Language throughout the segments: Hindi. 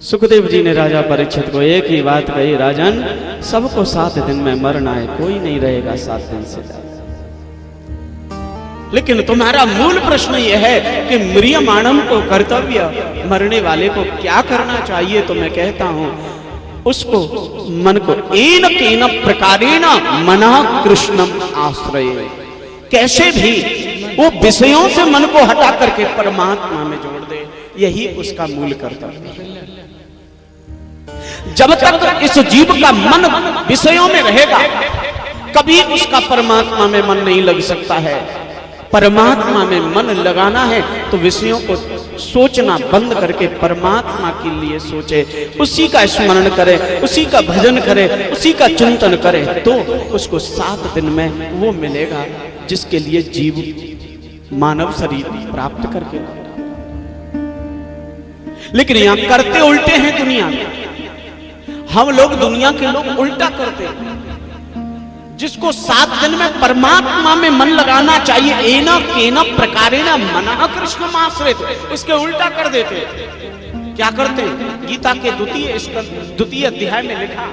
सुखदेव जी ने राजा परीक्षित को एक ही बात कही, राजन सबको 7 दिन में मरना है, कोई नहीं रहेगा 7 दिन से ज्यादा। लेकिन तुम्हारा मूल प्रश्न यह है कि म्रियमाणम को कर्तव्य, मरने वाले को क्या करना चाहिए? तो मैं कहता हूं उसको मन को एन केन प्रकारेण मनः कृष्णम आश्रय, कैसे भी वो विषयों से मन को हटा करके परमात्मा में जोड़ दे, यही उसका मूल कर्तव्य है। जब तक इस जीव का मन विषयों में रहेगा कभी उसका परमात्मा में मन नहीं लग सकता है। परमात्मा में मन लगाना है तो विषयों को सोचना बंद करके परमात्मा के लिए सोचे, उसी का स्मरण करे, उसी का भजन करे, उसी का चिंतन करे, तो उसको 7 दिन में वो मिलेगा जिसके लिए जीव मानव शरीर प्राप्त करके। लेकिन यहां करते उल्टे हैं दुनिया में। हम लोग, दुनिया के लोग उल्टा करते हैं। जिसको 7 दिन में परमात्मा में मन लगाना चाहिए, एना केना प्रकारेण मनः कृष्णम आश्रित, उसके उल्टा कर देते। क्या करते हैं? गीता के द्वितीय अध्याय में लिखा,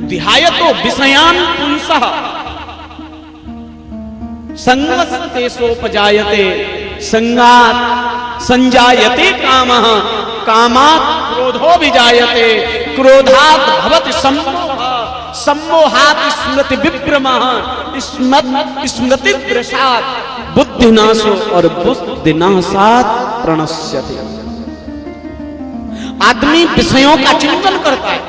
ध्यायतो विषयान पुंसः संगस्तेषोपजायते संगात् संजायते कामः कामात् क्रोधो विजायते क्रोधात् भवति सम्मोहः सम्मोहात् स्मृति विभ्रमः स्मृति भ्रशात् बुद्धिनाशो और बुद्धिनाशात् प्रणश्यते। आदमी विषयों का चिंतन करता है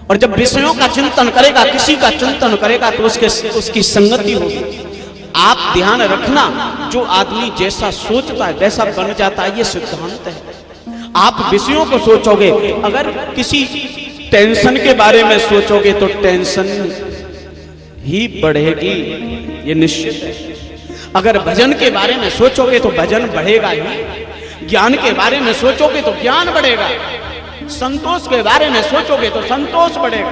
और जब विषयों का चिंतन करेगा, किसी का चिंतन करेगा तो उसकी संगति होगी। आप ध्यान रखना, जो आदमी जैसा सोचता है वैसा बन जाता है, ये सिद्धांत है। आप विषयों को सोचोगे, अगर किसी टेंशन के बारे में सोचोगे तो टेंशन ही बढ़ेगी, ये निश्चित है। अगर भजन के बारे में सोचोगे तो भजन बढ़ेगा ही, ज्ञान के बारे में सोचोगे तो ज्ञान बढ़ेगा, संतोष के बारे में सोचोगे तो संतोष बढ़ेगा,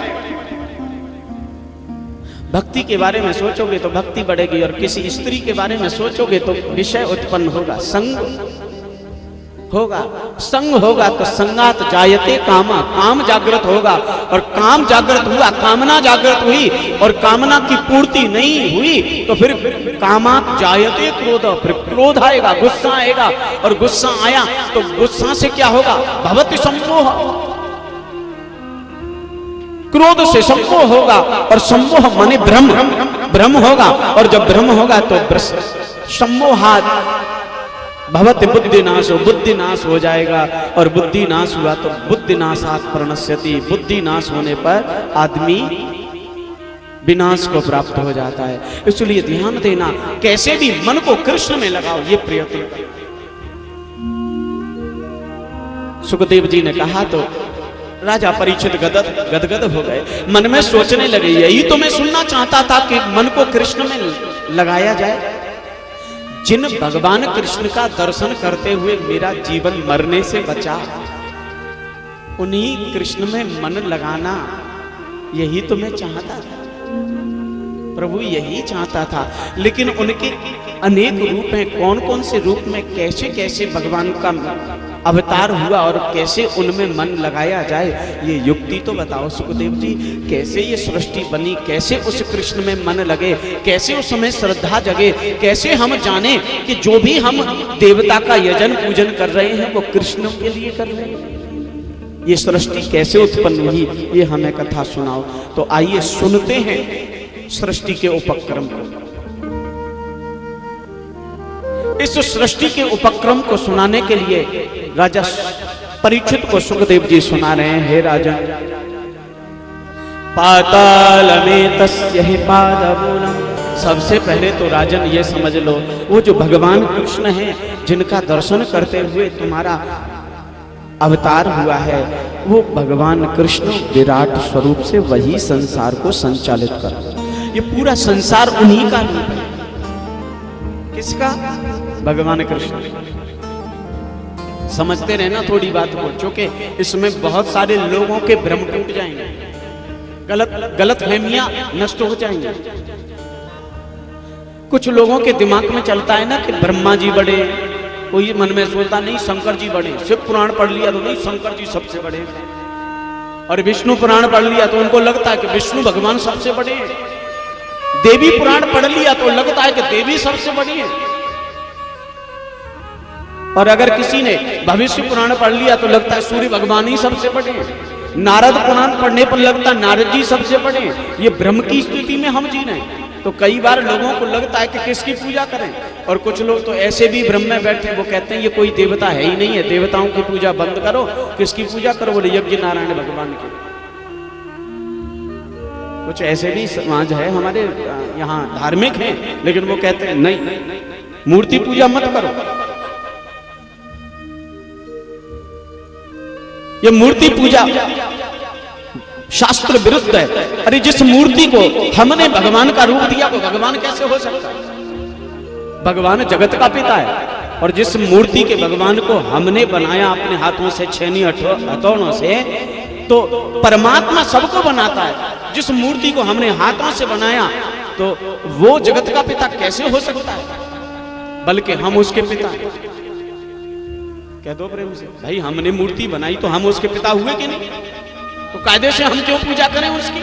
भक्ति के बारे में सोचोगे तो भक्ति बढ़ेगी, और किसी स्त्री के बारे में सोचोगे तो विषय उत्पन्न होगा, संग होगा। संग होगा तो संगात जायते कामा, काम जागृत होगा, और काम जागृत हुआ, कामना जागृत हुई और कामना की पूर्ति नहीं हुई तो फिर कामात जायते क्रोध, फिर क्रोध आएगा, गुस्सा आएगा, और गुस्सा आया तो गुस्सा से क्या होगा? भवति सम्मोह, क्रोध से सम्मोह होगा, और सम्मोह माने भ्रम, भ्रम होगा, और जब भ्रम होगा तो सम्मोहात् भवति बुद्धिनाश, बुद्धिनाश हो जाएगा, और बुद्धिनाश हुआ तो बुद्धिनाशात् प्रणश्यति, बुद्धिनाश होने पर आदमी विनाश को प्राप्त हो जाता है। इसलिए ध्यान देना, कैसे भी मन को कृष्ण में लगाओ, ये प्रयत्न। सुखदेव जी ने कहा तो राजा परीक्षित गदगद हो गए, मन में सोचने लगे, यही तो मैं सुनना चाहता था कि मन को कृष्ण में लगाया जाए। जिन भगवान कृष्ण का दर्शन करते हुए मेरा जीवन मरने से बचा, उन्हीं कृष्ण में मन लगाना, यही तो मैं चाहता था, प्रभु यही चाहता था। लेकिन उनके अनेक रूप हैं, कौन कौन से रूप में कैसे कैसे भगवान का अवतार हुआ और कैसे उनमें मन लगाया जाए, ये युक्ति तो बताओ सुखदेव जी। कैसे ये सृष्टि बनी, कैसे उस कृष्ण में मन लगे, कैसे उस समय श्रद्धा जगे, कैसे हम जाने कि जो भी हम देवता का यजन पूजन कर रहे हैं वो कृष्ण के लिए कर रहे हैं। ये सृष्टि कैसे उत्पन्न हुई, ये हमें कथा सुनाओ। तो आइए सुनते हैं सृष्टि के उपक्रम को। इस सृष्टि के उपक्रम को सुनाने के लिए राजा परीक्षित को सुखदेव जी सुना रहे हैं। हे राजन, पाताल में तस्य हि पादमूलम। सबसे पहले तो राजन ये समझ लो, वो जो भगवान कृष्ण हैं जिनका दर्शन करते हुए तुम्हारा अवतार हुआ है, वो भगवान कृष्ण विराट स्वरूप से वही संसार को संचालित कर। ये पूरा संसार उन्हीं का रूप है। किसका? भगवान कृष्ण। समझते रहना थोड़ी बात को, क्योंकि इसमें बहुत सारे लोगों के भ्रम टूट जाएंगे, गलत फहमियां नष्ट हो जाएंगी। कुछ लोगों के दिमाग में चलता है ना कि ब्रह्मा जी बड़े, कोई मन में सोचता नहीं शंकर जी बड़े, शिव पुराण पढ़ लिया तो नहीं शंकर जी सबसे बड़े, और विष्णु पुराण पढ़ लिया तो उनको लगता है कि विष्णु भगवान सबसे बड़े हैं, देवी पुराण पढ़ लिया तो लगता है कि देवी सबसे बड़ी है, और अगर किसी ने भविष्य पुराण पढ़ लिया तो लगता है सूर्य भगवान ही सबसे बड़े हैं, नारद पुराण पढ़ने पर लगता है नारद जी सबसे बड़े हैं। ये ब्रह्म की स्थिति में हम जी रहे हैं। तो कई बार लोगों को लगता है कि किसकी पूजा करें, और कुछ लोग तो ऐसे भी ब्रह्म में बैठे वो कहते हैं ये कोई देवता है ही नहीं है, देवताओं की पूजा बंद करो, किसकी पूजा करो, बोले यज्ञ नारायण भगवान की। कुछ ऐसे भी समाज है हमारे यहाँ धार्मिक हैं, लेकिन वो कहते हैं नहीं, मूर्ति पूजा मत करो, ये मूर्ति पूजा शास्त्र विरुद्ध है। अरे जिस मूर्ति को हमने भगवान का रूप दिया वो भगवान कैसे हो सकता है? भगवान जगत का पिता है, और जिस मूर्ति के भगवान को हमने बनाया अपने हाथों से, छेनी हथौड़ों से, तो परमात्मा सबको बनाता है। जिस मूर्ति को हमने हाथों से बनाया तो वो जगत का पिता कैसे हो सकता है? बल्कि हम उसके पिता हैं। कह दो प्रेम से, भाई हमने मूर्ति बनाई तो हम उसके पिता हुए कि नहीं? तो कायदे से हम क्यों पूजा करें उसकी?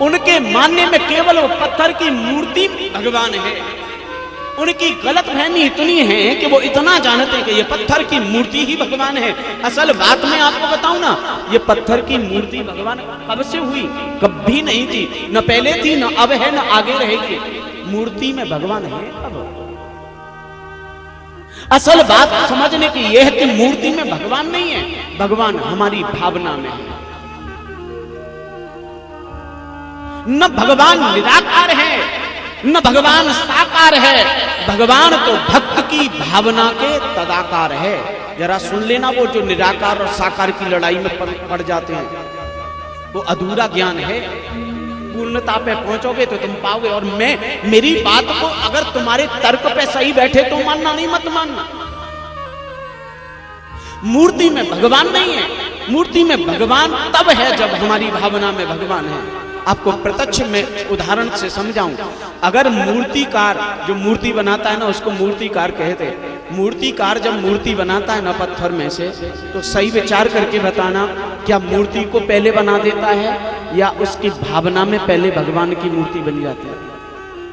उनके मानने में केवल वो पत्थर की मूर्ति भगवान है। उनकी गलत फहमी इतनी है कि वो इतना जानते हैं कि ये पत्थर की मूर्ति ही भगवान है। असल बात मैं आपको बताऊं ना, ये पत्थर की मूर्ति भगवान कब से हुई? कभी नहीं थी, न पहले थी, न अब है, न आगे रहेगी। मूर्ति में भगवान है अब। असल बात समझने की यह है कि मूर्ति में भगवान नहीं है, भगवान हमारी भावना में है। न भगवान निराकार है, न भगवान साकार है, भगवान तो भक्त की भावना के तदाकार है। जरा सुन लेना, वो जो निराकार और साकार की लड़ाई में पड़ जाते हैं, वो अधूरा ज्ञान है। पूर्णता पे पहुंचोगे तो तुम पाओगे। और मेरी बात को अगर तुम्हारे तर्क पे सही बैठे तो मानना, नहीं मत मानना। मूर्ति में भगवान नहीं है, मूर्ति में भगवान तब है जब हमारी भावना में भगवान है। आपको प्रत्यक्ष में उदाहरण से समझाऊं। अगर मूर्तिकार जो मूर्ति बनाता है ना, उसको मूर्तिकार कहते हैं। मूर्तिकार जब मूर्ति बनाता है ना पत्थर में से, तो सही विचार करके बताना, क्या मूर्ति को पहले बना देता है या उसकी भावना में पहले भगवान की मूर्ति बन जाती है?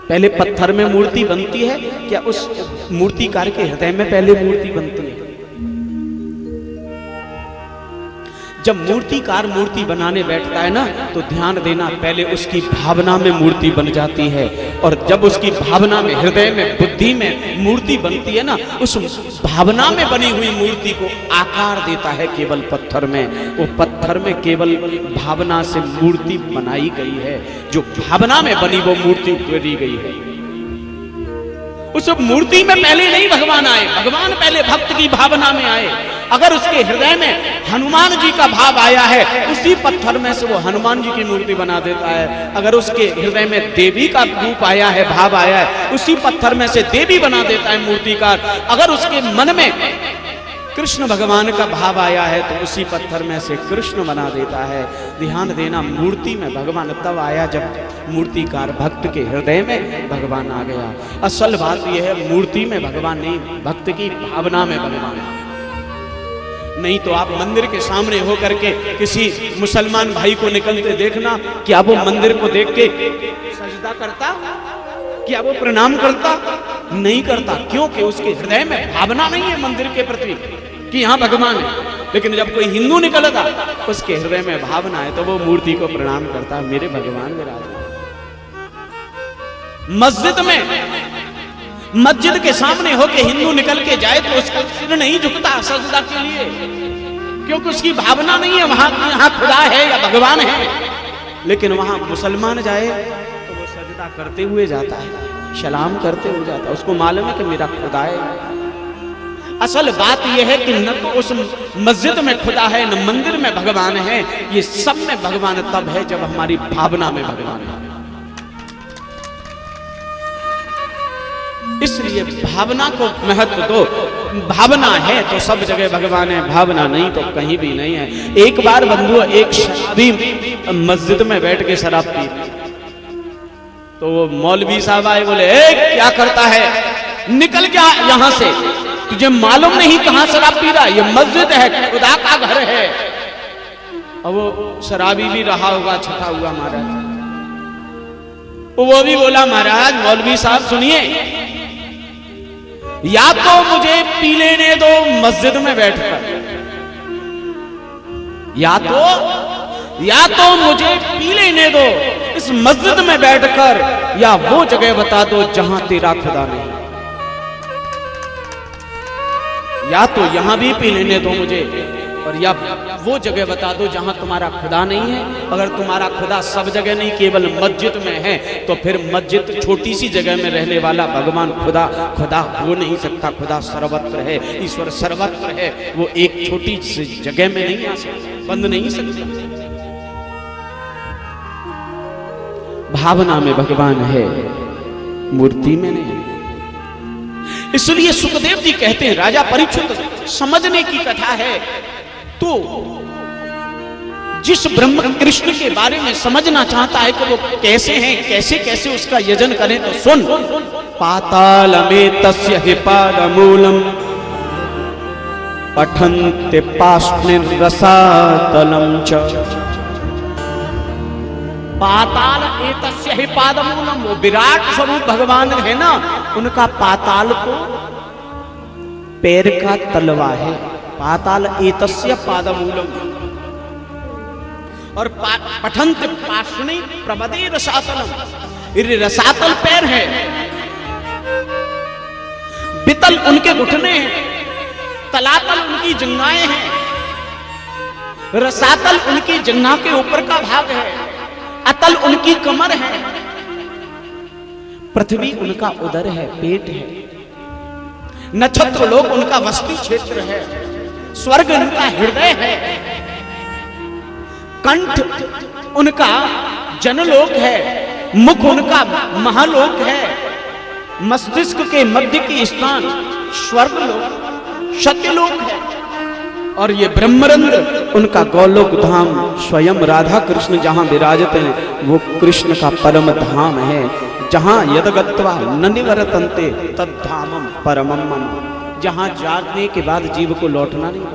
पहले पत्थर में मूर्ति बनती है क्या उस मूर्तिकार के हृदय में पहले मूर्ति बनती है? जब मूर्तिकार मूर्ति बनाने बैठता है ना, तो ध्यान देना, पहले उसकी भावना में मूर्ति बन जाती है। और जब उसकी भावना में, हृदय में, बुद्धि में मूर्ति बनती है ना, उस भावना में बनी हुई मूर्ति को आकार देता है केवल पत्थर में। वो पत्थर में केवल भावना से मूर्ति बनाई गई है। जो भावना में बनी वो मूर्ति उकेरी गई है। उस मूर्ति में पहले नहीं भगवान आए, भगवान पहले भक्त की भावना में आए। अगर उसके हृदय में हनुमान जी का भाव आया है, उसी पत्थर में से वो हनुमान जी की मूर्ति बना देता है। अगर उसके हृदय में देवी का रूप आया है, भाव आया है, उसी पत्थर में से देवी बना देता है मूर्तिकार। अगर उसके मन में कृष्ण भगवान का भाव आया है, तो उसी पत्थर में से कृष्ण बना देता है। ध्यान देना, मूर्ति में भगवान तब आया जब मूर्तिकार भक्त के हृदय में भगवान आ गया। असल बात यह है, मूर्ति में भगवान नहीं, भक्त की भावना में भगवान है। नहीं तो आप मंदिर के सामने होकर के किसी मुसलमान भाई को निकलते देखना, क्या वो मंदिर को देख के सजदा करता? क्या वो प्रणाम करता? नहीं करता। क्योंकि उसके हृदय में भावना नहीं है मंदिर के प्रति कि यहाँ भगवान है। लेकिन जब कोई हिंदू निकलता, उसके हृदय में भावना है, तो वो मूर्ति को प्रणाम करता, मेरे भगवान विराजमान। मस्जिद में, मस्जिद के सामने होके हिंदू निकल के जाए तो उसका सिर नहीं झुकता सजदा के लिए, क्योंकि उसकी भावना नहीं है वहां यहाँ खुदा है या भगवान है। लेकिन वहां मुसलमान जाए तो वो सजदा करते हुए जाता है, सलाम करते हुए जाता है। उसको मालूम है कि मेरा खुदा है। असल बात यह है कि न तो उस मस्जिद में खुदा है, न मंदिर में भगवान है। ये सब में भगवान तब है जब हमारी भावना में भगवान है। इसलिए भावना को महत्व दो। भावना है तो सब जगह भगवान है, भावना नहीं तो कहीं भी नहीं है। एक बार बंधु, एक शराबी मस्जिद में बैठ के शराब पी, तो वो मौलवी साहब आए, बोले क्या करता है? निकल जा यहां से, तुझे मालूम नहीं कहां शराब पी रहा, ये मस्जिद है, खुदा का घर है। और वो शराबी भी रहा होगा छठा हुआ महाराज, वो भी बोला महाराज मौलवी साहब सुनिए, या तो मुझे पी लेने दो मस्जिद में बैठकर, या तो मुझे पी लेने दो इस मस्जिद में बैठकर, या वो जगह बता दो जहां तेरा खुदा नहीं। या तो यहां भी पी लेने दो मुझे, और या वो जगह बता दो जहां तुम्हारा खुदा नहीं है। अगर तुम्हारा खुदा सब जगह नहीं केवल मस्जिद में है, तो फिर मस्जिद छोटी सी जगह में रहने वाला भगवान खुदा हो नहीं सकता। खुदा सर्वत्र है, ईश्वर सर्वत्र है, वो एक छोटी सी जगह में नहीं आ सकता, बंद नहीं सकता। भावना में भगवान है, मूर्ति में नहीं। इसलिए सुखदेव जी कहते हैं राजा परीक्षित समझने की कथा है, तो जिस ब्रह्म कृष्ण के बारे में समझना चाहता है कि वो कैसे हैं, कैसे कैसे उसका यजन करें, तो सुन। पाताल में तस्य हिपादमूलम पठन्ते पाष्णिर्रसातलम च। पाताल एतस्य ही पादमूलम, वो विराट स्वरूप भगवान है ना, उनका पाताल को पैर का तलवा है। पाताल एतस्य पादमूलम, और पठन्त पाष्णी प्रबदे रसातलम, रसातल पैर है, बितल उनके घुटने हैं, तलातल उनकी जंघाएं हैं, रसातल उनकी जंघा के ऊपर का भाग है, अतल उनकी कमर है, पृथ्वी उनका उदर है, पेट है, नक्षत्र लोक उनका वस्ती क्षेत्र है, स्वर्ग उनका हृदय है, कंठ उनका जनलोक है, मुख उनका महालोक है, मस्तिष्क के मध्य की स्थान स्वर्गलोक सत्यलोक है, और ये ब्रह्मरंध्र उनका गौलोक धाम, स्वयं राधा कृष्ण जहां विराजते हैं वो कृष्ण का परम धाम है, जहां यदगत्वा न निवर्तन्ते तद्धामम परमम मम, जहां जाने के बाद जीव को लौटना नहीं।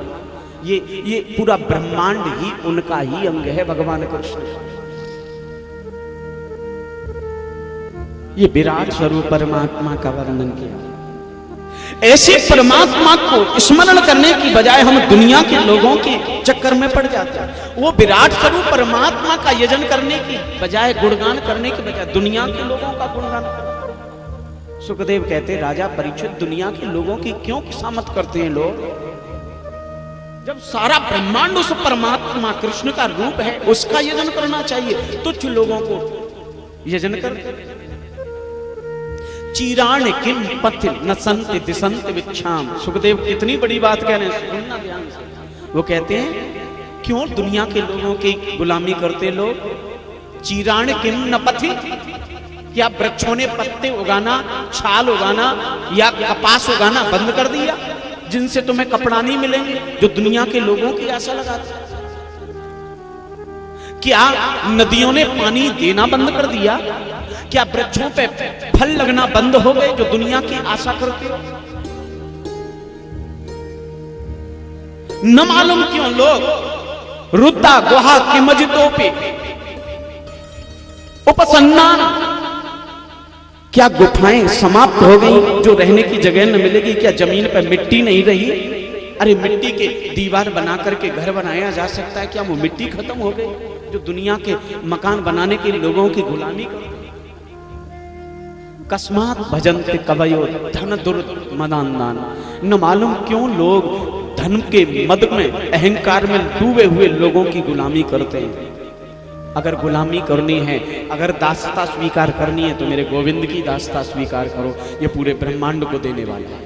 ये पूरा ब्रह्मांड ही उनका ही अंग है, भगवान कृष्ण। ये विराट स्वरूप परमात्मा का वर्णन किया। ऐसे परमात्मा को स्मरण करने की बजाय हम दुनिया के लोगों के चक्कर में पड़ जाते हैं। वो विराट स्वरूप परमात्मा का यजन करने की बजाय, गुणगान करने की बजाय दुनिया के लोगों का गुणगान करते। सुखदेव कहते राजा परीक्षित, दुनिया के लोगों की क्यों खुशामद करते हैं लोग, जब सारा ब्रह्मांड उस परमात्मा कृष्ण का रूप है, उसका यजन करना चाहिए। तुच्छ लोगों को यजन करते। चीराण किम पथि न संत दिसंत विच्छाम। सुखदेव कितनी बड़ी बात कह रहे हैं, सुनना ध्यान से। वो कहते हैं क्यों दुनिया के लोगों की गुलामी करते लोग। चीराण किम न पथि, क्या वृक्षों ने पत्ते उगाना, छाल उगाना या कपास उगाना बंद कर दिया, जिनसे तुम्हें कपड़ा नहीं मिलेंगे, जो दुनिया के लोगों की आशा लगाते। क्या नदियों ने पानी देना बंद कर दिया, क्या वृक्षों पे फल लगना बंद हो गए, जो दुनिया की आशा करते हो। न मालूम क्यों लोग रुद्धा गुहा किमजितों पे उपसन्नान, क्या गुफाएं समाप्त हो गई, जो रहने की जगह न मिलेगी, क्या जमीन पर मिट्टी नहीं रही। अरे मिट्टी के दीवार बना करके घर बनाया जा सकता है, क्या वो मिट्टी खत्म हो गई, जो दुनिया के मकान बनाने के लोगों की गुलामी करते। कस्मात भजन्ते कवयो धन दुर्मदान, न मालूम क्यों लोग धन के मद में, अहंकार में डूबे हुए लोगों की गुलामी करते हैं। अगर गुलामी करनी है, अगर दासता स्वीकार करनी है, तो मेरे गोविंद की दासता स्वीकार करो, ये पूरे ब्रह्मांड को देने वाला है।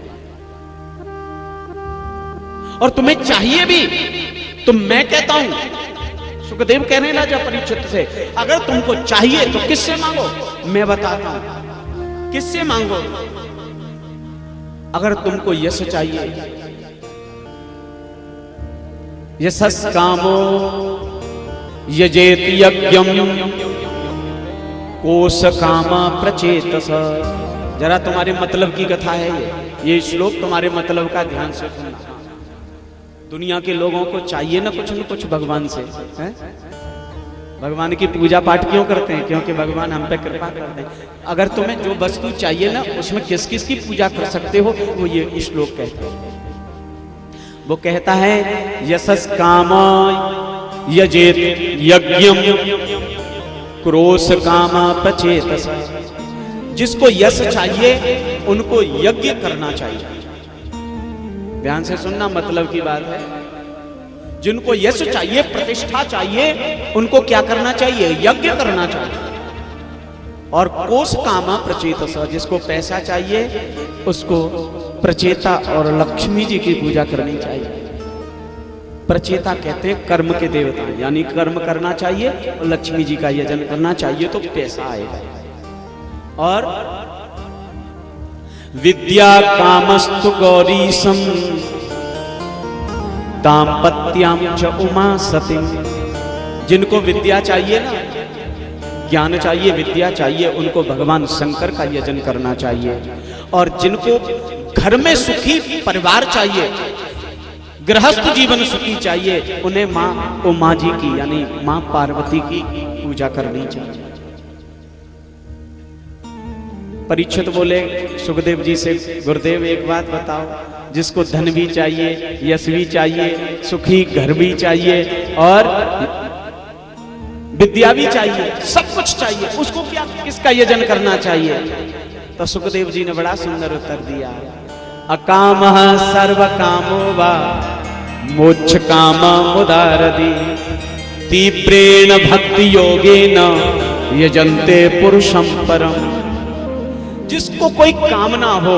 और तुम्हें चाहिए भी, तो मैं कहता हूं, सुखदेव कहने राजा परीक्षित से, अगर तुमको चाहिए तो किससे मांगो, मैं बताता हूं किससे मांगो। अगर तुमको यश चाहिए, यशस कामो यजेत यज्ञम कोश कामा प्रचेतस, जरा तुम्हारे मतलब की कथा है ये श्लोक तुम्हारे मतलब का ध्यान से सुनना। दुनिया के लोगों को चाहिए ना कुछ भगवान से, है? भगवान की पूजा पाठ क्यों करते हैं? क्योंकि भगवान हम पे कृपा करते हैं। अगर तुम्हें जो वस्तु चाहिए ना, उसमें किस किस की पूजा कर सकते हो, वो ये श्लोक कहते हैं। वो कहता है यशस काम यजेत यज्ञम क्रोश काम पचेतस। जिसको यश चाहिए उनको यज्ञ करना चाहिए। ध्यान से सुनना, मतलब की बात है। जिनको यश चाहिए, प्रतिष्ठा चाहिए, उनको क्या करना चाहिए? यज्ञ करना चाहिए। और कोष कामा प्रचेतस, जिसको पैसा चाहिए उसको प्रचेता और लक्ष्मी जी की पूजा करनी चाहिए। प्रचेता कहते हैं कर्म के देवता, यानी कर्म करना चाहिए और लक्ष्मी जी का यजन करना चाहिए तो पैसा आएगा। और विद्या कामस्तु गौरीशम दाम्पत्याम च उमा सतीम। जिनको विद्या चाहिए ना, ज्ञान चाहिए, विद्या चाहिए, उनको भगवान शंकर का यजन करना चाहिए। और जिनको घर में सुखी परिवार चाहिए, गृहस्थ जीवन सुखी चाहिए, उन्हें माँ उमा जी की यानी माँ पार्वती की पूजा करनी चाहिए। परीक्षित बोले सुखदेव जी से, गुरुदेव एक बात बताओ, जिसको धन भी चाहिए, यश भी चाहिए, सुखी घर भी चाहिए और विद्या भी चाहिए, सब कुछ चाहिए, उसको क्या किसका यजन करना चाहिए? तो सुखदेव जी ने बड़ा सुंदर उत्तर दिया, अकामः सर्व कामो वा मोक्ष कामा मुदारति तीव्रेण भक्ति योगेन यजन्ते पुरुषं परम। जिसको कोई कामना हो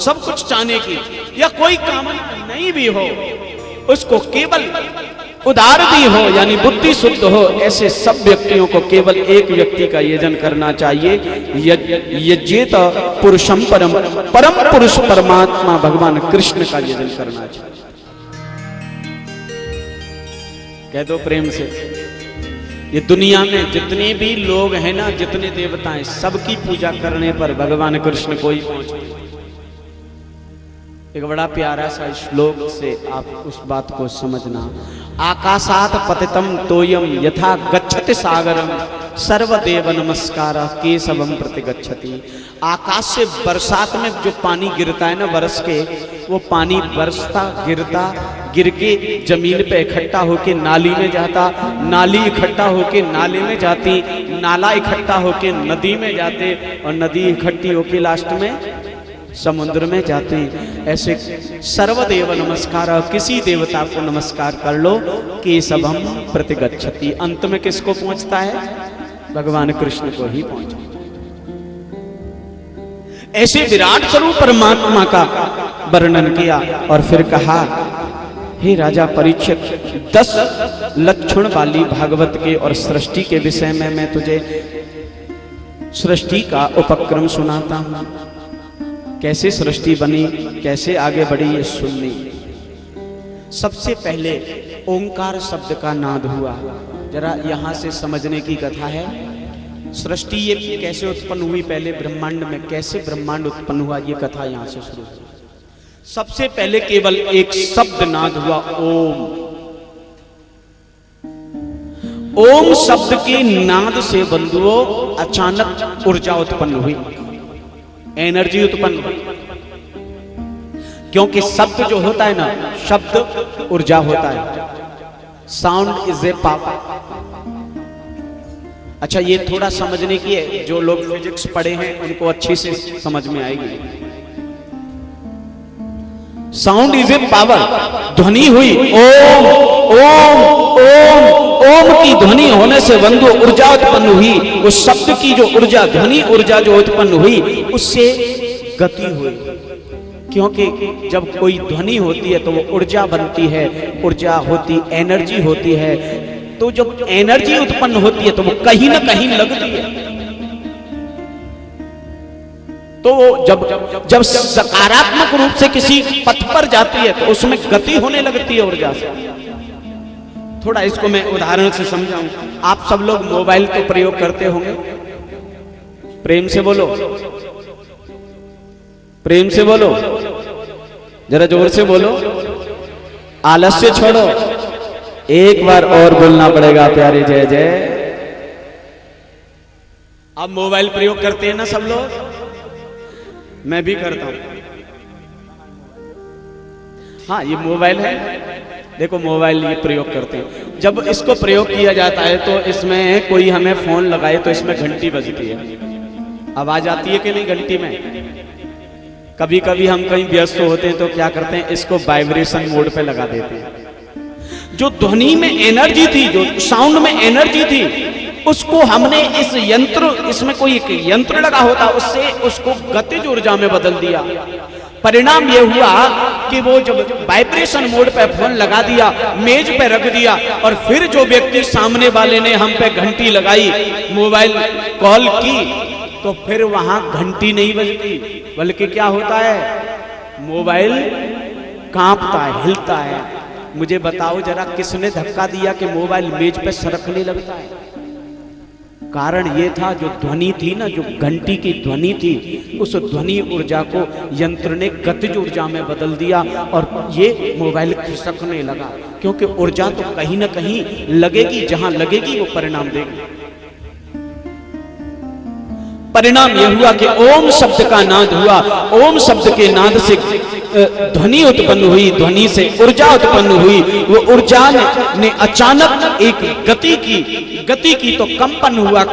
सब कुछ चाहने की, या कोई कामना नहीं भी हो, उसको केवल उदार भी हो यानी बुद्धि शुद्ध हो, ऐसे सब व्यक्तियों को केवल एक व्यक्ति का यजन करना चाहिए, यज्ञेत पुरुषम परम, परम पुरुष परमात्मा भगवान कृष्ण का यजन करना चाहिए। कह दो प्रेम से, ये दुनिया में जितने भी लोग हैं ना, जितने देवता हैं, सबकी पूजा करने पर भगवान कृष्ण को ही पहुंचते। एक बड़ा प्यारा सा श्लोक से आप उस बात को समझना, आकाशात पतितम तोयम यथा गच्छति सागरम सर्वदेव नमस्कार केशवम प्रति गच्छति। आकाश से बरसात में जो पानी गिरता है ना, बरस के, वो पानी बरसता गिरता, गिर के जमीन पे इकट्ठा होके नाली में जाता, नाली इकट्ठा होके नाले में जाती, नाला इकट्ठा होके नदी में जाते, और नदी इकट्ठी होके लास्ट में समुद्र में जाते हैं। ऐसे सर्वदेव नमस्कार, किसी देवता को नमस्कार कर लो, केशवम प्रति गच्छति। अंत में किसको पहुंचता है? भगवान कृष्ण को ही पहुंचता। ऐसे विराट स्वरूप परमात्मा का वर्णन किया और फिर कहा, हे राजा परीक्षित, 10 लक्षण वाली भागवत के और सृष्टि के विषय में मैं तुझे सृष्टि का उपक्रम सुनाता हूं। कैसे सृष्टि बनी, कैसे आगे बढ़ी, ये सुननी। सबसे पहले ओंकार शब्द का नाद हुआ। जरा यहां से समझने की कथा है। सृष्टि ये कैसे उत्पन्न हुई, पहले ब्रह्मांड में कैसे ब्रह्मांड उत्पन्न हुआ, ये कथा यहां से शुरू हुई। सबसे पहले केवल एक शब्द नाद हुआ, ओम। ओम शब्द के नाद से बंधुओं अचानक ऊर्जा उत्पन्न हुई, एनर्जी उत्पन्न हुई। क्योंकि शब्द जो होता है ना, शब्द ऊर्जा होता है। Sound is a power. अच्छा, ये थोड़ा समझने की है, जो लोग फिजिक्स पढ़े हैं उनको अच्छी से समझ में आएगी। Sound is a power. ध्वनि हुई, ओम ओम ओम, ओम की ध्वनि होने से बंधु ऊर्जा उत्पन्न हुई। उस शब्द की जो ऊर्जा, ध्वनि ऊर्जा जो उत्पन्न हुई, उससे गति हुई। क्योंकि जब कोई ध्वनि होती है तो वो ऊर्जा बनती है, ऊर्जा होती, एनर्जी होती है। तो जब एनर्जी उत्पन्न होती है तो वो कहीं ना कहीं लगती है। तो जब सकारात्मक रूप से किसी पथ पर जाती है तो उसमें गति होने लगती है ऊर्जा से। थोड़ा इसको मैं उदाहरण से समझाऊं। आप सब लोग मोबाइल तो प्रयोग करते होंगे, प्रेम से बोलो। प्रेम से बोलो, जरा जोर से बोलो, आलस्य छोड़ो। एक बार और बोलना पड़ेगा प्यारे जय जय। अब मोबाइल प्रयोग करते हैं ना सब लोग, मैं भी करता हूं। हाँ, ये मोबाइल है, देखो मोबाइल ये प्रयोग करते हैं। जब इसको प्रयोग किया जाता है तो इसमें कोई हमें फोन लगाए तो इसमें घंटी बजती है, आवाज आती है कि नहीं घंटी में। कभी कभी हम कहीं व्यस्त होते हैं तो क्या करते हैं, इसको वाइब्रेशन मोड पे लगा देते हैं। जो ध्वनि में एनर्जी थी, जो साउंड में एनर्जी थी, उसको हमने इस यंत्र, इसमें कोई एक यंत्र लगा होता, उससे उसको गतिज ऊर्जा में बदल दिया। परिणाम यह हुआ कि वो जब वाइब्रेशन मोड पे फोन लगा दिया, मेज पे रख दिया, और फिर जो व्यक्ति सामने वाले ने हम पे घंटी लगाई, मोबाइल कॉल की, तो फिर वहां घंटी नहीं बजती, बल्कि क्या होता है, मोबाइल कांपता है, हिलता है। मुझे बताओ जरा, किसने धक्का दिया कि मोबाइल मेज पे सरकने लगता है? कारण ये था, जो ध्वनि थी ना, जो घंटी की ध्वनि थी, उस ध्वनि ऊर्जा को यंत्र ने गतिज ऊर्जा में बदल दिया और ये मोबाइल खिसकने लगा। क्योंकि ऊर्जा तो कहीं ना कहीं लगेगी, जहां लगेगी वो परिणाम देगी। परिणाम यह हुआ कि ओम शब्द का नाद हुआ, ओम शब्द के नाद से ध्वनि उत्पन्न हुई, ध्वनि से ऊर्जा उत्पन्न हुई। वो ऊर्जा ने अचानक एक गति की तो कंपन हुआ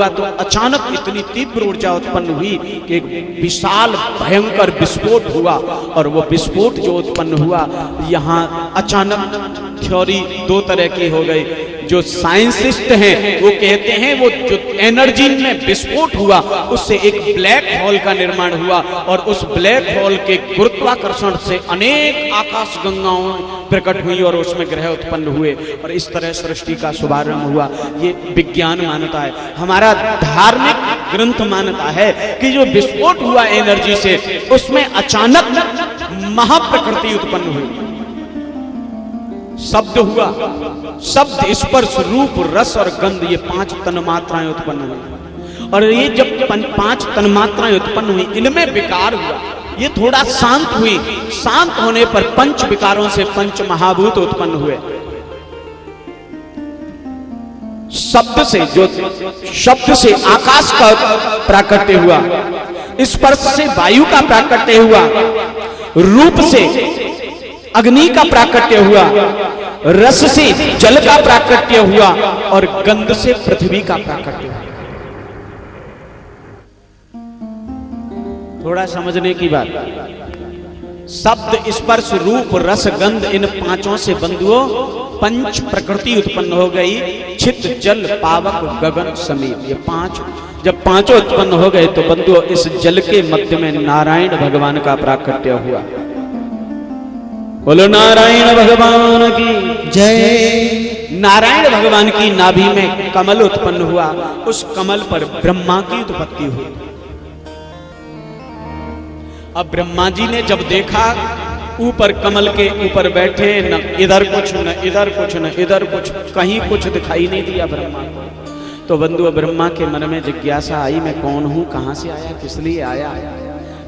तो अचानक इतनी तीव्र ऊर्जा उत्पन्न हुई कि एक विशाल भयंकर विस्फोट हुआ। और वो विस्फोट जो उत्पन्न हुआ, यहाँ अचानक थ्योरी दो तरह की हो गई। जो साइंटिस्ट हैं वो कहते हैं वो जो एनर्जी में विस्फोट हुआ, उससे एक ब्लैक होल का निर्माण हुआ, और उस ब्लैक होल के गुरुत्वाकर्षण से अनेक आकाश गंगाओं प्रकट हुई और उसमें ग्रह उत्पन्न हुए, और इस तरह सृष्टि का शुभारंभ हुआ। ये विज्ञान मानता है। हमारा धार्मिक ग्रंथ मानता है कि जो विस्फोट हुआ एनर्जी से, उसमें अचानक महाप्रकृति उत्पन्न हुई, शब्द हुआ, शब्द, स्पर्श, रूप, रस और गंध, ये 5 तन्मात्राएं उत्पन्न हुई। और ये जब 5 तन्मात्राएं उत्पन्न हुई, इनमें विकार हुआ, ये थोड़ा शांत हुई। शांत होने पर 5 विकारों से 5 महाभूत उत्पन्न हुए। शब्द से आकाश का प्राकट्य हुआ, स्पर्श से वायु का प्राकट्य हुआ, रूप से अग्नि का प्राकट्य हुआ, रस से जल का प्राकट्य हुआ, और गंध से पृथ्वी का प्राकट्य हुआ। थोड़ा समझने की बात, शब्द, स्पर्श, रूप, रस, गंध, इन 5 से बंधुओं 5 प्रकृति उत्पन्न हो गई। छित, जल, पावक, गगन, समीप, ये 5 जब 5 उत्पन्न हो गए तो बंधुओं इस जल के मध्य में नारायण भगवान का प्राकट्य हुआ। बोलो नारायण भगवान की जय। नारायण भगवान की नाभि में कमल उत्पन्न हुआ, उस कमल पर ब्रह्मा की उत्पत्ति हुई। अब ब्रह्मा जी ने जब देखा, ऊपर कमल के ऊपर बैठे, न इधर कुछ, न इधर कुछ, न इधर कुछ, कहीं कुछ दिखाई नहीं दिया ब्रह्मा को। तो बंधु ब्रह्मा के मन में जिज्ञासा आई, मैं कौन हूं, कहां से आया, किस लिए आया।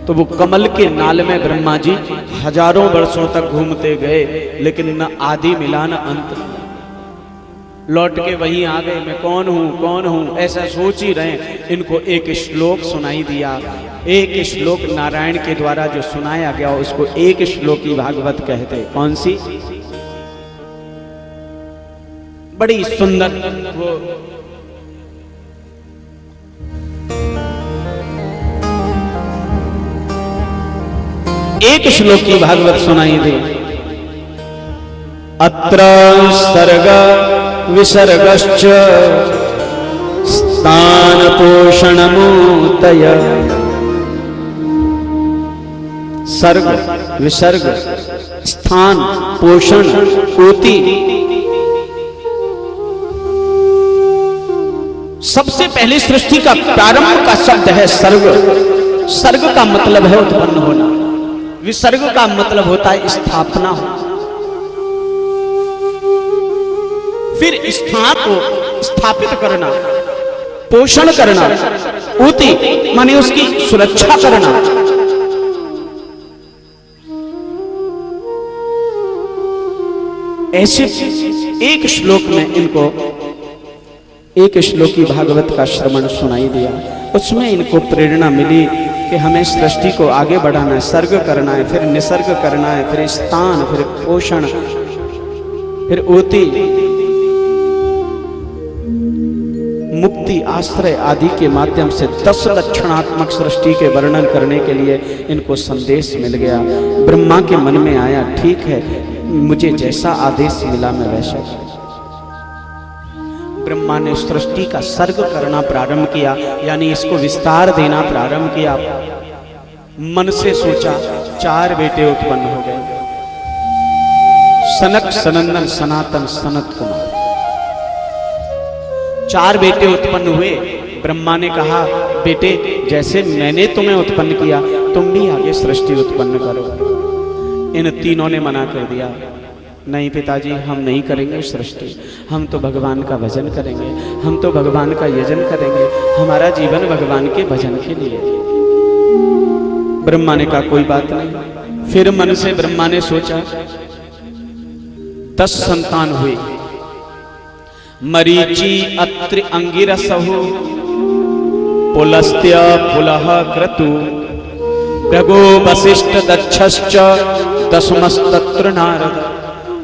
तो वो कमल के नाल में ब्रह्मा जी हजारों वर्षों तक घूमते गए, लेकिन न आदि मिला न अंत। लौट के वहीं आ गए, मैं कौन हूं, ऐसा सोच ही रहे। इनको एक श्लोक सुनाई दिया। एक श्लोक नारायण के द्वारा जो सुनाया गया, उसको एक श्लोकी भागवत कहते। कौन सी? बड़ी सुंदर वो एक श्लोक की भागवत सुनाई दे। अत्र सर्ग विसर्गश्च स्थान पोषणमूतय। सर्ग, विसर्ग, स्थान, पोषण, ऊति। सबसे पहले सृष्टि का प्रारंभ का शब्द है सर्ग। सर्ग का मतलब है उत्पन्न होना। विसर्ग का मतलब होता है स्थापना हो। फिर स्थान को स्थापित करना, पोषण करना, ऊति माने उसकी सुरक्षा करना, ऐसे एक श्लोक में इनको एक श्लोकी भागवत का श्रवण सुनाई दिया। उसमें इनको प्रेरणा मिली कि हमें सृष्टि को आगे बढ़ाना है, सर्ग करना है, फिर निसर्ग करना है, फिर स्थान, फिर पोषण, फिर ओति, मुक्ति, आश्रय आदि के माध्यम से 10 लक्षणात्मक सृष्टि के वर्णन करने के लिए इनको संदेश मिल गया। ब्रह्मा के मन में आया, ठीक है, मुझे जैसा आदेश मिला मैं वैसा। ब्रह्मा ने सृष्टि का सर्ग करना प्रारंभ किया, यानी इसको विस्तार देना प्रारंभ किया। मन से सोचा, 4 बेटे उत्पन्न हो गए, सनक, सनंदन, सनातन, सनत कुमार। 4 बेटे उत्पन्न हुए। ब्रह्मा ने कहा, बेटे जैसे मैंने तुम्हें उत्पन्न किया तुम भी आगे सृष्टि उत्पन्न करो। इन तीनों ने मना कर दिया, नहीं पिताजी, हम नहीं करेंगे सृष्टि, हम तो भगवान का भजन करेंगे, हम तो भगवान का यजन करेंगे, हमारा जीवन भगवान के भजन के लिए। ब्रह्मा ने कहा, कोई बात नहीं। फिर मन से ब्रह्मा ने सोचा, 10 संतान हुए, मरीचि, अत्रि, अंगिरसहु, पुलस्त्य, पुलह, क्रतु, भृगु, वसिष्ठ, दक्षश्च, दशमस्तत्र नारद।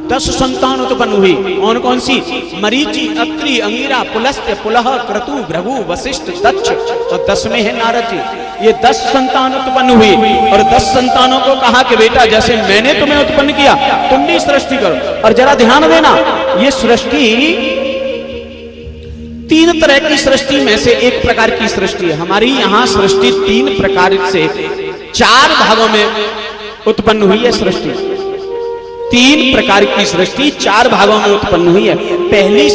10 संतान उत्पन्न हुई। कौन कौन सी? मरीचि, अत्रि, अंगिरा, पुलस्त्य, पुलह, क्रतु, भृगु, वसिष्ठ, दक्ष और 10वें है नारद जी। ये 10 संतान उत्पन्न हुई और 10 संतानों को कहा कि बेटा जैसे मैंने तुम्हें उत्पन्न किया तुम भी सृष्टि करो। और जरा ध्यान देना, ये सृष्टि 3 तरह की सृष्टि में से एक प्रकार की सृष्टि है। हमारी यहां सृष्टि 3 प्रकार से 4 भागों में उत्पन्न हुई है सृष्टि। 3 प्रकार की सृष्टि 4 भागों में उत्पन्न हुई है। पहली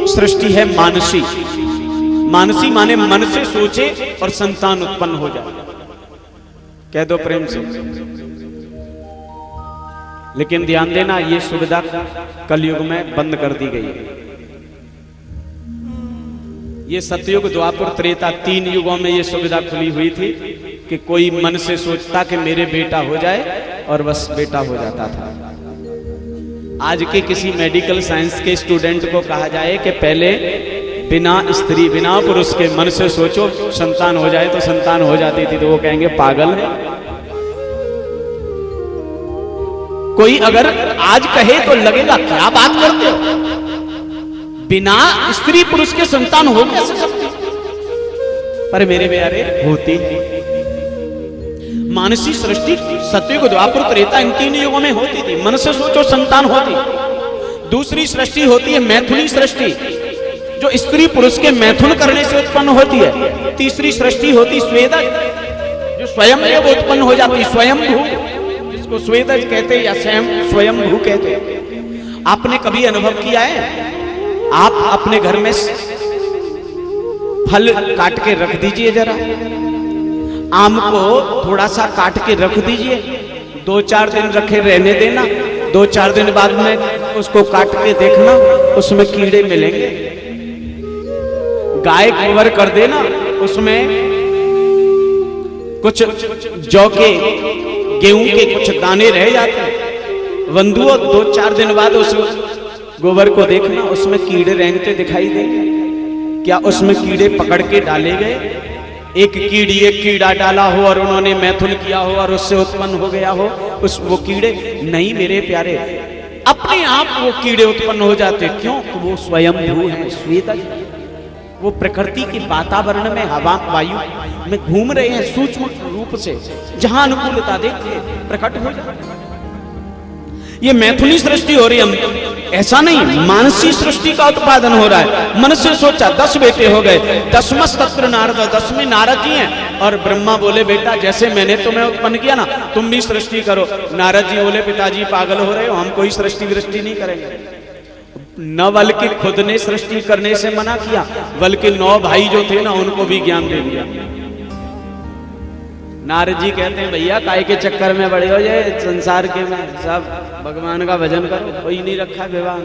सृष्टि है मानसी। मानसी माने मन से सोचे और संतान उत्पन्न हो जाए। कह दो प्रेम से। लेकिन ध्यान देना, ये सुविधा कलयुग में बंद कर दी गई है। ये सतयुग, द्वापर, त्रेता 3 युगों में ये सुविधा खुली हुई थी कि कोई मन से सोचता कि मेरे बेटा हो जाए और बस बेटा हो जाता था। आज के किसी मेडिकल साइंस के स्टूडेंट को कहा जाए कि पहले बिना स्त्री, बिना पुरुष के मन से सोचो संतान हो जाए, तो संतान हो जाती थी, तो वो कहेंगे पागल है। कोई अगर आज कहे तो लगेगा क्या बात करते हो, बिना स्त्री पुरुष के संतान हो कैसे सकती? पर मेरे प्यारे होती। मानसी सृष्टि सतयुग, द्वापर, त्रेता इन 3 युगों में होती थी। मन से सोचो संतान होती। दूसरी सृष्टि होती है मैथुनी सृष्टि, जो स्त्री पुरुष के मैथुन करने से उत्पन्न होती है। तीसरी सृष्टि होती स्वेदज, जो स्वयं वो उत्पन्न हो जाती है, स्वयंभू, जिसको स्वेदज कहते हैं या स्वयंभू कहते हैं। आपने कभी अनुभव किया है? आप अपने घर में फल काट के रख दीजिए, जरा आम को थोड़ा सा काट के रख दीजिए, 2-4 दिन रखे रहने देना, 2-4 दिन बाद में उसको काट के देखना, उसमें कीड़े मिलेंगे। गाय गोबर कर देना, उसमें कुछ जौ के, गेहूं के कुछ दाने रह जाते हैं। वंधुओं 2-4 दिन बाद उस गोबर को देखना, उसमें कीड़े रेंगते दिखाई देंगे। क्या उसमें कीड़े पकड़ के डाले गए? एक कीड़ा डाला हो और उन्होंने मैथुन किया हो और उससे उत्पन्न हो गया हो वो कीड़े? नहीं मेरे प्यारे, अपने आप वो कीड़े उत्पन्न हो जाते। क्यों? तो वो स्वयंभू हैं, स्वेदज। वो प्रकृति के वातावरण में, हवा, वायु में घूम रहे हैं सूक्ष्म रूप से, जहां अनुकूलता देखते प्रकट हो जाए। ये मैथुनी सृष्टि हो रही है। ऐसा नहीं, मानसी सृष्टि का उत्पादन हो रहा है। मन से सोचा 10 बेटे हो गए, 10मस्तत्र नारद, 10वें नारद जी हैं। और ब्रह्मा बोले बेटा जैसे मैंने तुम्हें उत्पन्न किया ना तुम भी सृष्टि करो। नारद जी बोले पिताजी पागल हो रहे हो, हम कोई सृष्टि वृष्टि नहीं करेंगे। न बल्कि खुद ने सृष्टि करने से मना किया, बल्कि 9 भाई जो थे ना उनको भी ज्ञान दे दिया। नारद जी कहते हैं भैया काय के चक्कर में बड़े हो जाए, संसार के में सब भगवान का भजन करो, कोई नहीं रखा विवाह।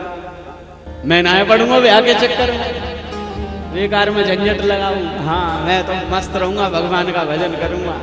मैं ना पढ़ूंगा ब्याह के चक्कर में, बेकार में झंझट लगाऊं। हाँ मैं तो मस्त रहूंगा, भगवान का भजन करूंगा।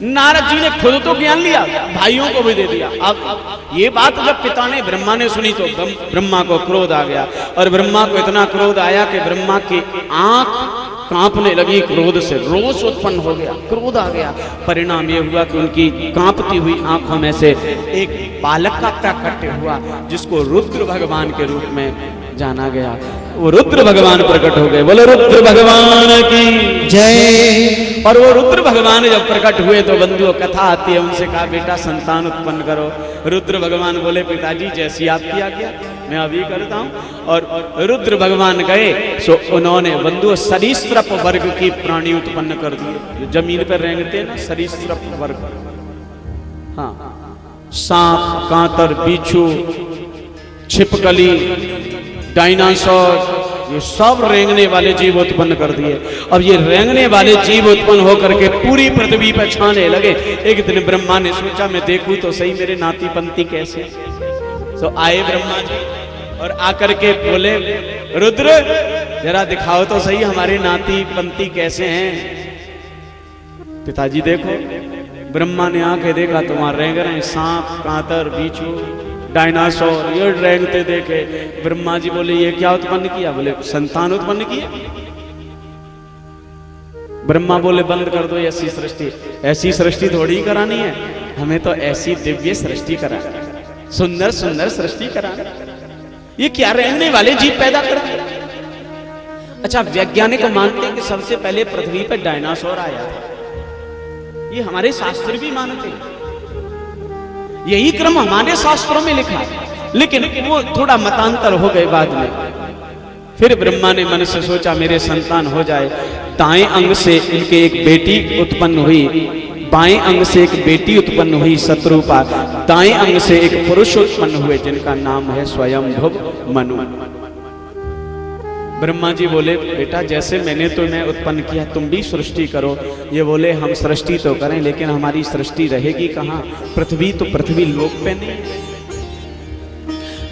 नारद जी ने खुद तो ज्ञान लिया, भाइयों को भी दे दिया। अब ये बात जब पिता ने ब्रह्मा ने सुनी तो ब्रह्मा को क्रोध आ गया, और ब्रह्मा को इतना क्रोध आया कि ब्रह्मा की आंख कांपने लगी क्रोध से, रोष उत्पन्न हो गया, क्रोध आ गया। परिणाम ये हुआ कि उनकी कांपती हुई आंखों में से एक बालक का प्राकट्य हुआ, जिसको रुद्र भगवान के रूप में जाना गया। वो रुद्र भगवान प्रकट हो गए। बोलो रुद्र भगवान की जय। और वो रुद्र भगवान जब प्रकट हुए तो बंधुओं कथा आती है, उनसे कहा बेटा संतान उत्पन्न करो। रुद्र भगवान बोले पिताजी जैसी आपकी आज्ञा मैं अभी करता हूं। और रुद्र भगवान गए सो उन्होंने बंधुओं सरीसृप वर्ग की प्राणी उत्पन्न कर दिए, जो जमीन पर रेंगते हैं ना, सरीसृप वर्ग। हाँ, सांप, कांतर, बिच्छू, छिपकली, डायनासोर, ये सब रेंगने वाले जीव उत्पन्न कर दिए। अब ये रेंगने वाले जीव उत्पन्न होकर के पूरी पृथ्वी पर छाने लगे। एक दिन ब्रह्मा ने सोचा मैं देखूं तो सही मेरे नाती पंती कैसे। तो आए ब्रह्मा जी और आकर के बोले रुद्र जरा दिखाओ तो सही हमारे नाती पंती कैसे हैं। पिताजी देखो। ब्रह्मा ने आके देखा तो वहां रेंग रहे हैं सांप, कांतर, बिच्छू, डायनासोर, ये रेंगते देखे। ब्रह्मा जी बोले ये क्या उत्पन्न किया? बोले संतान उत्पन्न किया। ब्रह्मा बोले बंद कर दो ऐसी सृष्टि, ऐसी सृष्टि थोड़ी करानी है, हमें तो ऐसी दिव्य सृष्टि करानी, सुंदर सुंदर सृष्टि करानी। ये क्या रेंगने वाले जीव पैदा कर दिए। अच्छा, वैज्ञानिक मानते हैं कि सबसे पहले पृथ्वी पर डायनासोर आया था, ये हमारे शास्त्र भी मानते हैं, यही क्रम हमारे शास्त्रों में लिखा है, लेकिन वो थोड़ा मतांतर हो गए बाद में। फिर ब्रह्मा ने मन से सोचा मेरे संतान हो जाए। दाएं अंग से इनके एक बेटी उत्पन्न हुई, बाएं अंग से एक बेटी उत्पन्न हुई शत्रुपा, दाएं अंग से एक पुरुष उत्पन्न हुए जिनका नाम है स्वयंभुव मनु। ब्रह्मा जी बोले बेटा जैसे मैंने तुम्हें उत्पन्न किया तुम भी सृष्टि करो। ये बोले हम सृष्टि तो करें लेकिन हमारी सृष्टि रहेगी कहाँ? पृथ्वी तो पृथ्वी लोक पे नहीं।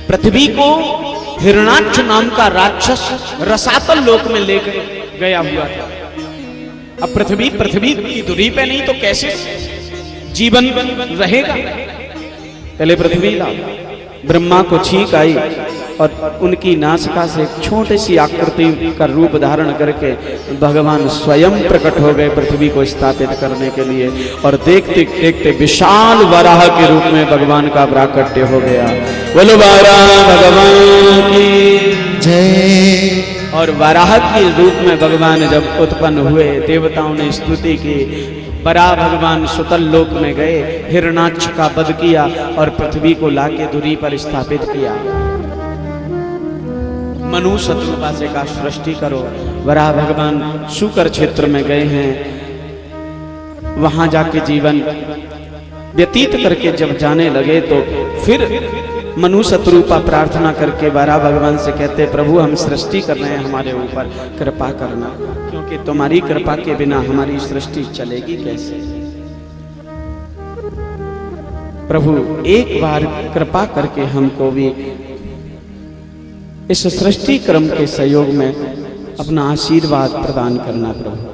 पृथ्वी को हिरणाक्ष नाम का राक्षस रसातल लोक में लेकर गया हुआ था। अब पृथ्वी की दूरी पे नहीं तो कैसे जीवन रहेगा? पहले पृथ्वी लाओ। ब्रह्मा को छींक आई और उनकी नासिका से एक छोटी सी आकृति का रूप धारण करके भगवान स्वयं प्रकट हो गए पृथ्वी को स्थापित करने के लिए। और देखते देखते विशाल वराह के रूप में भगवान का प्राकट्य हो गया। बोलो वराह भगवान की जय। और वराह के रूप में भगवान जब उत्पन्न हुए देवताओं ने स्तुति की। वराह भगवान सुतल लोक में गए, हिरणाक्ष का वध किया और पृथ्वी को लाके दूरी पर स्थापित किया। मनु शत्रुपा से का सृष्टि करो। वराह भगवान शुकर क्षेत्र में गए हैं, वहां जाके जीवन व्यतीत करके जब जाने लगे तो फिर मनु शत्रुपा प्रार्थना करके वराह भगवान से कहते प्रभु हम सृष्टि कर रहे हैं, हमारे ऊपर कृपा करना, क्योंकि तुम्हारी कृपा के बिना हमारी सृष्टि चलेगी कैसे। प्रभु एक बार कृपा करके हमको भी इस सृष्टि क्रम के सहयोग में अपना आशीर्वाद प्रदान करना प्रभु।